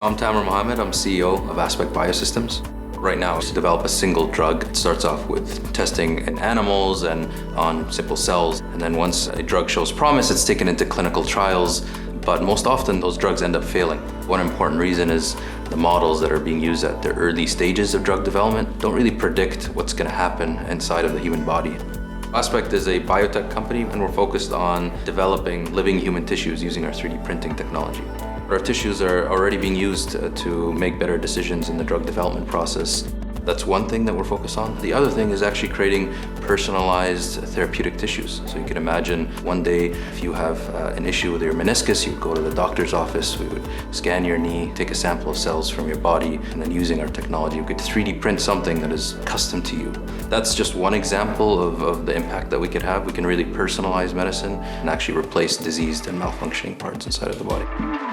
I'm Tamer Mohammed. I'm CEO of Aspect Biosystems. Right now, to develop a single drug, it starts off with testing in animals and on simple cells. And then once a drug shows promise, it's taken into clinical trials. But most often, those drugs end up failing. One important reason is the models that are being used at the early stages of drug development don't really predict what's going to happen inside of the human body. Aspect is a biotech company, and we're focused on developing living human tissues using our 3D printing technology. Our tissues are already being used to make better decisions in the drug development process. That's one thing that we're focused on. The other thing is actually creating personalized therapeutic tissues. So you can imagine one day if you have an issue with your meniscus, you'd go to the doctor's office, we would scan your knee, take a sample of cells from your body, and then using our technology, we could 3D print something that is custom to you. That's just one example of the impact that we could have. We can really personalize medicine and actually replace diseased and malfunctioning parts inside of the body.